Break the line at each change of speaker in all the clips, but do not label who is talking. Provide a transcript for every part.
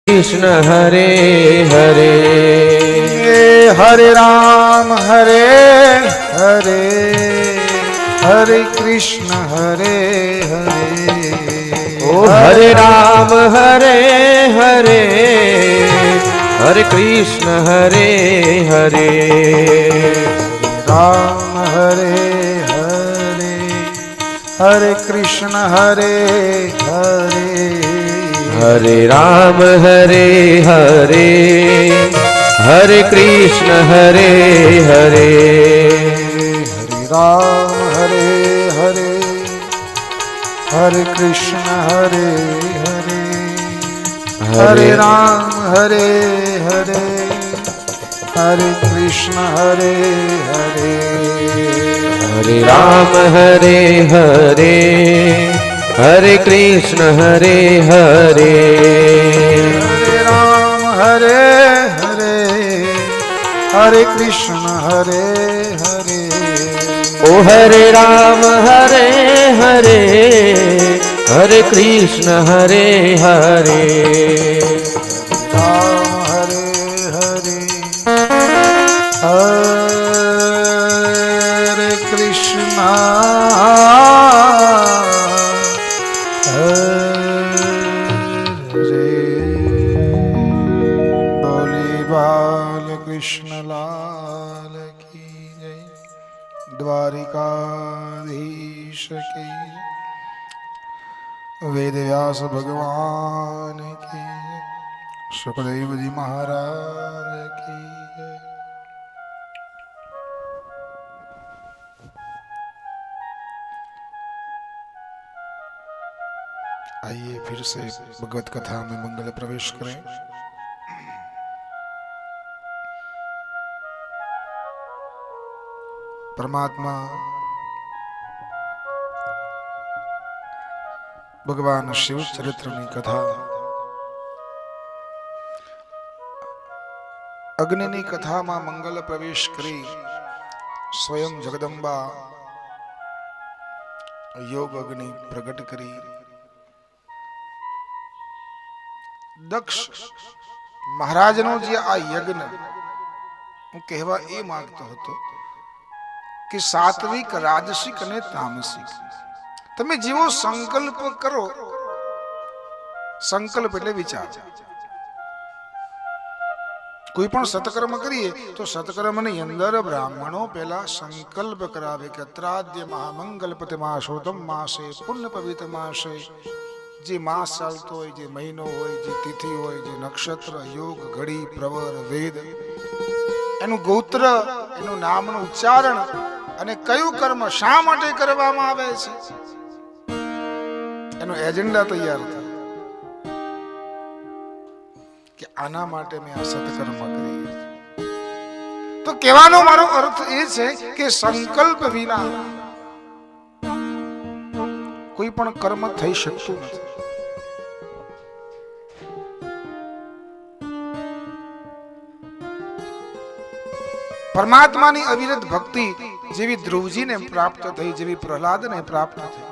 कृष्ण हरे हरे
हरे राम हरे हरे हरे कृष्ण हरे हरे
ओ हरे राम हरे हरे हरे कृष्ण हरे हरे
राम हरे हरे हरे कृष्ण हरे हरे
हरे राम हरे हरे हरे कृष्ण हरे हरे
हरे राम हरे हरे हरे कृष्ण हरे हरे हरे राम हरे हरे हरे कृष्ण हरे हरे
हरे राम हरे हरे हरे कृष्ण हरे हरे
हरे राम हरे हरे हरे कृष्ण हरे हरे
ओ हरे राम हरे हरे हरे कृष्ण हरे हरे
राम हरे हरे हरे कृष्ण हरे बोले बाल कृष्ण लाल की जय द्वारिकाधीश की वेद व्यास भगवान की सुखदेव जी महाराज की जय। आइए फिर से भगवत कथा में मंगल प्रवेश करें। परमात्मा भगवान शिव चरित्र की कथा अग्नि कथा में मंगल प्रवेश करी स्वयं जगदंबा योग अग्नि प्रगट करी दक्ष महाराज नो जे आ यज्ञ हूँ कहवा ए मांगतो हतो कि सात्विक राजसिक ने तामसिक तमे जीवो संकल्प करो। संकल्प એટલે વિચાર। કોઈ પણ સત્કર્મ કરીએ તો સત્કર્મની અંદર બ્રાહ્મણો પહેલા સંકલ્પ કરાવે કે ત્રાદ્ય મહામંગલપતિ માસોતમ માસે પુણ્ય પવિત્ર માસે જે માસ ચાલતો હોય, જે મહિનો હોય, જે તિથિ હોય, જે નક્ષત્ર યોગ ઘડી પ્રવર વેદ એનું ગોત્ર એનું નામનું ઉચ્ચારણ અને કયું કર્મ શા માટે કરવામાં આવે છે એનો એજન્ડા તૈયાર થાય કે આના માટે મેં આ સત્કર્મ કરી। તો કહેવાનો મારો અર્થ એ છે કે સંકલ્પ વિના કોઈ પણ કર્મ થઈ શકતું નથી। પરમાત્માની અવિરત ભક્તિ જેવી ધ્રુવજીને પ્રાપ્ત થઈ, જેવી પ્રહલાદને પ્રાપ્ત થઈ।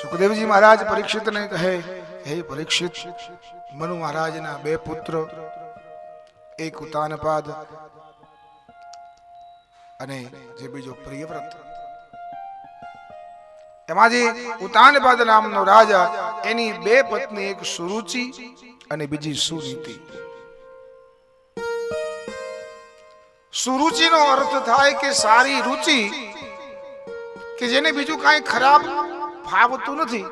સુખદેવજી મહારાજ પરીક્ષિતને કહે, હે પરીક્ષિત, મનુ મહારાજના બે પુત્ર, એક ઉતાનપાદ અને જે બીજો પ્રિયવ્રત। એમાં જે ઉતાનપાદ નામનો રાજા એની બે પત્ની, એક સુરુચિ અને બીજી સુનીતિ। સુરુચિનો અર્થ થાય કે સારી રુચિ, કે જેને બીજું કાંઈ ખરાબ ફાવતું નથી।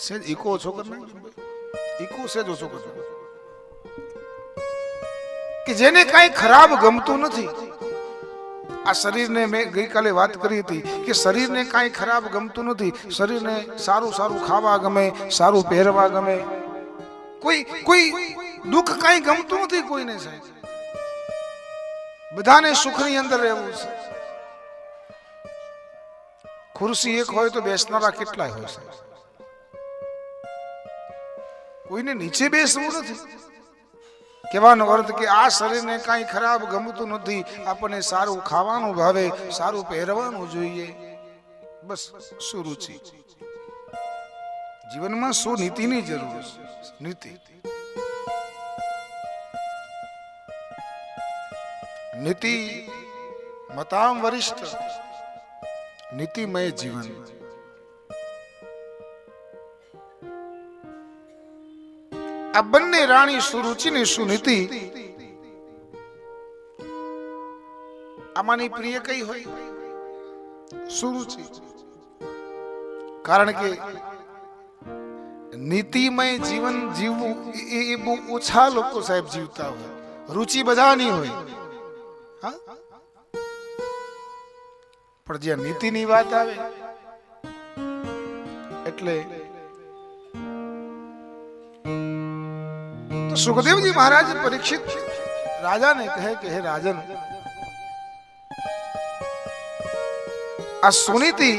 સેજ ઈકો ઓછો કરને, ઈકો સેજ ઓછો કરને, કે જેને કાંઈ ખરાબ ગમતું નથી। આ શરીરને મેં ગઈકાલે વાત કરી હતી કે શરીરને કાંઈ ખરાબ ગમતું નથી। શરીરને સારું સારું ખાવા ગમે, સારું પહેરવા ગમે, કોઈ દુઃખ કાંઈ ગમતું નથી કોઈને સાહેબ। બધાને સુખની અંદર રહેવું છે। ખુરશી એક હોય તો બેસનારા કેટલાય હોય છે, કોઈને નીચે બેસવું નથી। કહેવાનો અર્થ કે આ શરીરને કાંઈ ખરાબ ગમતું નથી, આપણને સારું ખાવાનું ભાવે, સારું પહેરવાનું જોઈએ, બસ સુરુચિ। જીવનમાં સુનીતિની જરૂર છે. નીતિ નીતિ મતામ વરિષ્ઠ નીતિમય જીવન. આ બંને રાણી સુરુચિ ને સુનીતિ આમાંની પ્રિય કઈ હોય? સુરુચિ. કારણ કે નીતિમય જીવન જીવવું એ બહુ ઓછા લોકો સાહેબ જીવતા હોય. રુચિ બધાની હોય, હા, પણ જ્યાં નીતિની વાત આવે એટલે તો સુખદેવજી મહારાજ પરીક્ષિત રાજાને કહે કે હે રાજન, આ સુનીતિ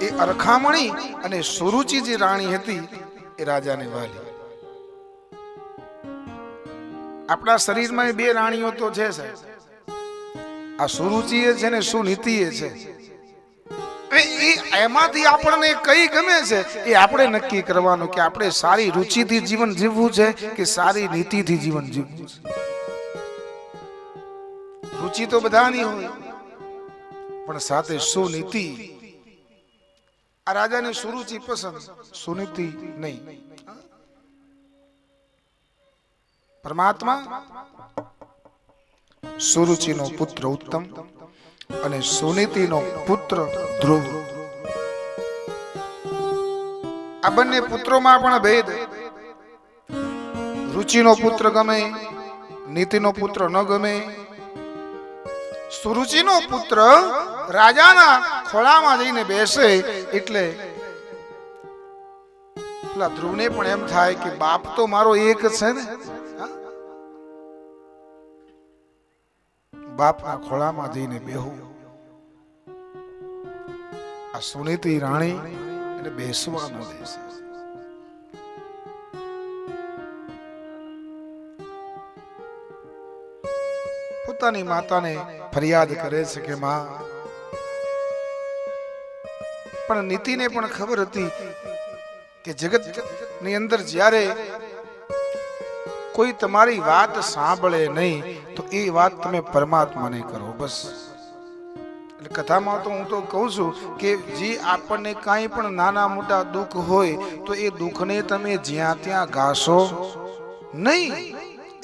એ અરખામણી અને સુરુચિ જે રાણી હતી એ રાજાને વાલી. આપણા શરીરમાં બે રાણીઓ તો છે સાહેબ. આ સુરુચિ છે ને સુનીતિ છે. એમાંથી આપણને કઈ ગમે છે એ આપણે નક્કી કરવાનું કે આપણે સારી રુચિથી જીવન જીવવું છે કે સારી નીતિથી જીવન જીવવું છે. રુચિ તો બધાની હોય પણ સાથે સુનીતિ. આ રાજાને સુરુચિ પસંદ, સુનીતિ નહીં. પરમાત્મા સુરુચિનો પુત્ર ઉત્તમ અને સુનીતિનો પુત્ર ધ્રુવ. આ બંને પુત્રોમાં પણ ભેદ. રુચિનો પુત્ર ગમે, નીતિનો પુત્ર ન ગમે. સુરુચિનો પુત્ર રાજાના ખોળામાં જઈને બેસે એટલે પેલા ધ્રુવને પણ એમ થાય કે બાપ તો મારો એક છે ને, બાપના ખોળામાં જઈને બેહું. આ સુનીતિ રાણી એને બેસવા ન દેશે. પોતાની માતાને ફરિયાદ કરે છે કે માં, પણ નીતિને પણ ખબર હતી કે જગત ની અંદર જ્યારે કોઈ તમારી વાત સાંભળે નહીં તો એ વાત તમે પરમાત્માને કરો બસ. એટલે કથામાં તો હું તો કહું છું કે જે આપણને કાંઈ પણ નાના મોટા દુઃખ હોય તો એ દુઃખને તમે જ્યાં ત્યાં ઘાસો નહીં.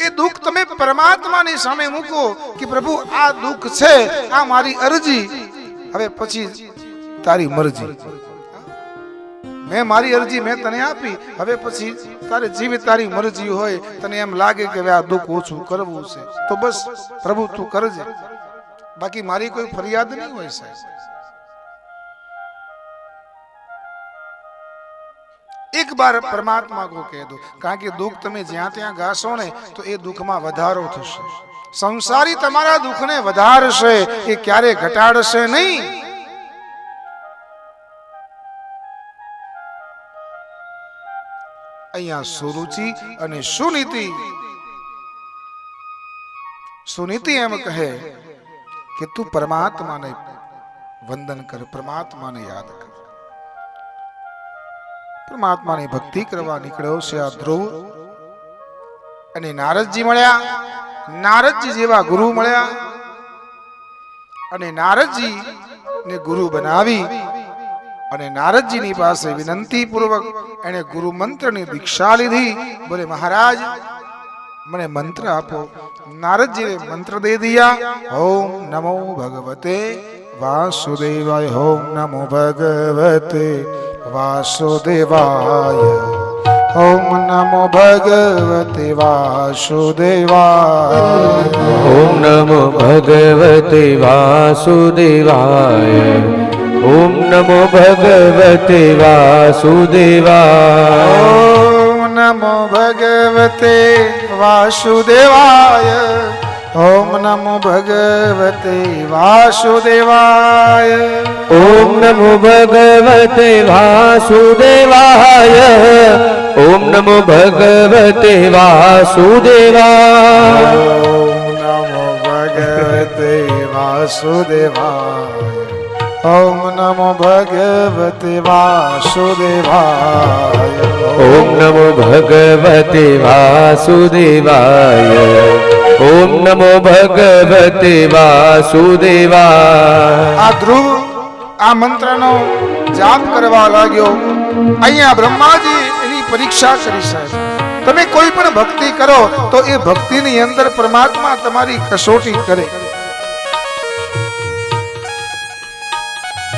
એ દુઃખ તમે પરમાત્માની સામે મૂકો કે પ્રભુ આ દુઃખ છે, આ મારી અરજી, હવે પછી તારી મરજી. મેં મારી અરજી મેં તને આપી, હવે પછી તારે જીવી તારી મરજી હોય. તને એમ લાગે કે આ દુઃખ ઓછું કરવું છે તો બસ પ્રભુ તું કરજે, બાકી મારી કોઈ ફરિયાદ નહીં હોય સાહેબ. એક બાર પરમાત્મા કો કહે દો, કારણ કે દુઃખ તમે જ્યાં ત્યાં ઘાસો ને તો એ દુઃખમાં વધારો થશે. સંસારી તમારા દુઃખને વધારશે, એ ક્યારે ઘટાડશે નહીં. અહીંયા સુરુચિ અને સુનીતિ. સુનીતિ એમ કહે કે તું પરમાત્માને વંદન કર, પરમાત્માને યાદ કર. પરમાત્માની ભક્તિ કરવા નીકળ્યો છે આ ધ્રુવ. અને નારદજી મળ્યા, નારદજી જેવા ગુરુ મળ્યા અને નારદજી ને ગુરુ બનાવી અને નારદજીની પાસે વિનંતી પૂર્વક એને ગુરુ મંત્રની દીક્ષા લીધી. બોલે મહારાજ મને મંત્ર આપો. નારદજીએ મંત્ર દે દિયા. ઓમ નમો ભગવતે વાસુદેવાય. ઓમ નમો ભગવતે વાસુદેવાય. ઓમ નમો ભગવતે વાસુદેવાય.
ઓમ નમો ભગવતે વાસુદેવાય. ઓમ નમો ભગવતે વાસુદેવાય.
ઓમ નમો ભગવતે વાસુદેવાય. ઓમ નમો ભગવતે વાસુદેવાય.
ઓમ નમો ભગવતે વાસુદેવાય. ઓમ નમો ભગવતે વાસુદેવાય.
ઓમ નમો ભગવતે વાસુદેવાય. ઓમ નમો ભગવતે વાસુદેવાય.
ઓમ નમો ભગવતે વાસુદેવાય. ઓમ નમો ભગવતે વાસુદેવાય.
આ ધ્રુવ આ મંત્રનો જાપ કરવા લાગ્યો. અહીંયા બ્રહ્માજી એની પરીક્ષા કરી સાહેબ. તમે કોઈ પણ ભક્તિ કરો તો એ ભક્તિની અંદર પરમાત્મા તમારી કસોટી કરે.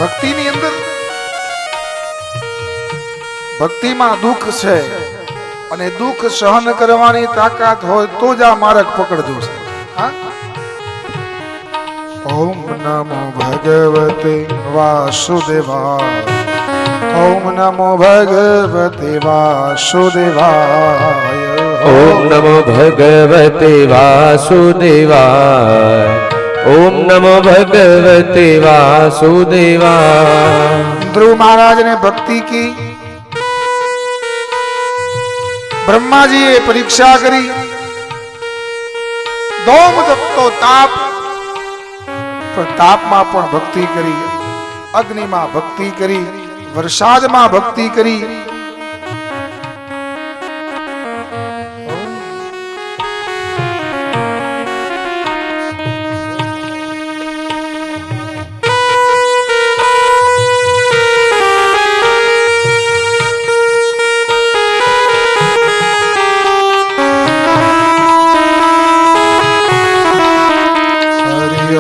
ભક્તિની અંદર ભક્તિમાં દુઃખ છે અને દુઃખ સહન કરવાની તાકાત હોય તો જ આ માર્ગ પકડજો. હા? ઓમ નમો ભગવતે વાસુદેવાય. ઓમ નમો ભગવતે વાસુદેવાય.
ઓમ નમો ભગવતે વાસુદેવાય. ઓમ નમો ભગવતે વાસુદેવાય.
ધ્રુવ મહારાજ ને ભક્તિ કી. બ્રહ્માજીએ પરીક્ષા કરી. દોમ તપતો તાપ, પણ તાપમાં પણ ભક્તિ કરી. અગ્નિમાં ભક્તિ કરી, વરસાદમાં ભક્તિ કરી.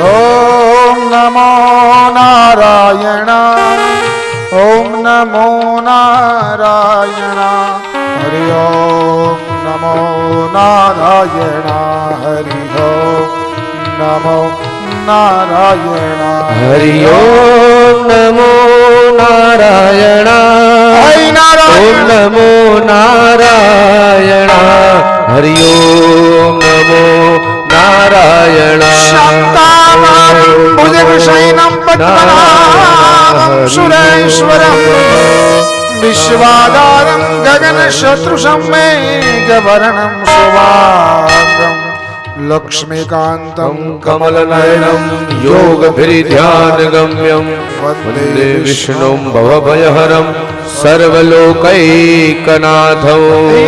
ઓમ નમો નારાયણ. ઓમ નમો નારાયણ. હરિ ઓમ નમો નારાયણ. હરિ ઓમ નમો નારાયણ.
હરિ ઓમ નમો નારાયણ.
હરિ નારાયણ.
ઓમ નમો નારાયણ. હરિ ઓમ નમો નારાયણ.
શાંતામારું ભુજગશયनं પદ્મનાભં સુરેશ્વરં વિશ્વાધારં ગગનશત્રુસંમેઘવર્ણં શુભાંગં લક્ષ્મીકાન્तं
કમલનયનમ યોગભિર્ધ્યાનગમ્યમ વંદે વિષ્ણું ભવભયહરં સર્વલોકૈકનાથં.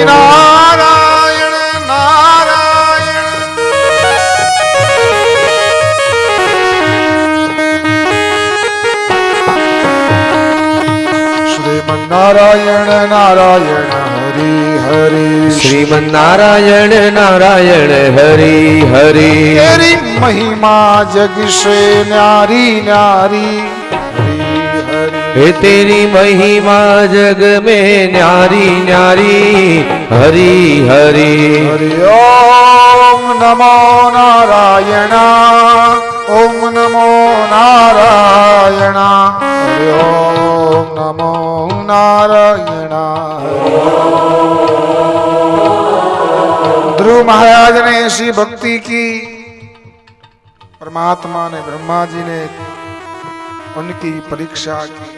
નારાયણ નારાયણ. શ્રીમન્નારાયણ નારાયણ હરિ હરિ.
શ્રીમન્નારાયણ નારાયણ હરિ હરિ.
તેરી મહિમા જગ સે ન્યારી ન્યારી. હરિ હરિ.
હે તેરી મહિમા જગ में न्यारी न्यारी. હરિ હરિ.
હરિ ઓમ નમો નારાયણ. ઓમ નમો નારાયણ. હરિ ઓમ નમો નારાયણ. ધ્રુવ મહારાજ ने ऐसी भक्ति की. परमात्मा ने ब्रह्मा जी ने उनकी परीक्षा की.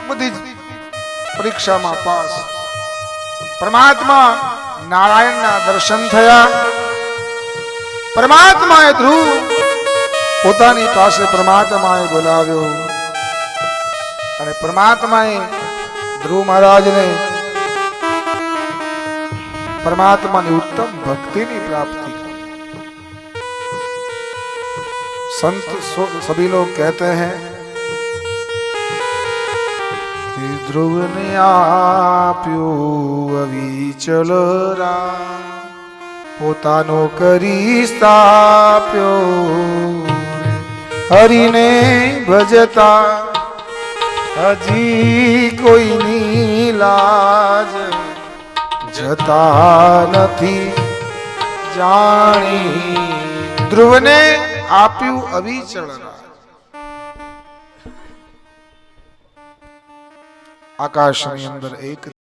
બધી જ પરીક્ષામાં પાસ. પરમાત્મા નારાયણના દર્શન થયા. પરમાત્માએ ધ્રુવ પોતાની પાસે પરમાત્માએ બોલાવ્યો અને પરમાત્માએ ધ્રુવ મહારાજને પરમાત્માની ઉત્તમ ભક્તિની પ્રાપ્તિ की. संत सभी लोग कहते हैं कि ध्रुव ने आप्યું અવિચલ રામ, પોતાનો કરી સ્થાપ્યો હરિને ભજતા હજી કોઈની લાજ જતા નથી જાણી. ધ્રુવને આપ્યું અવિચળ રામ. આકાશની અંદર એક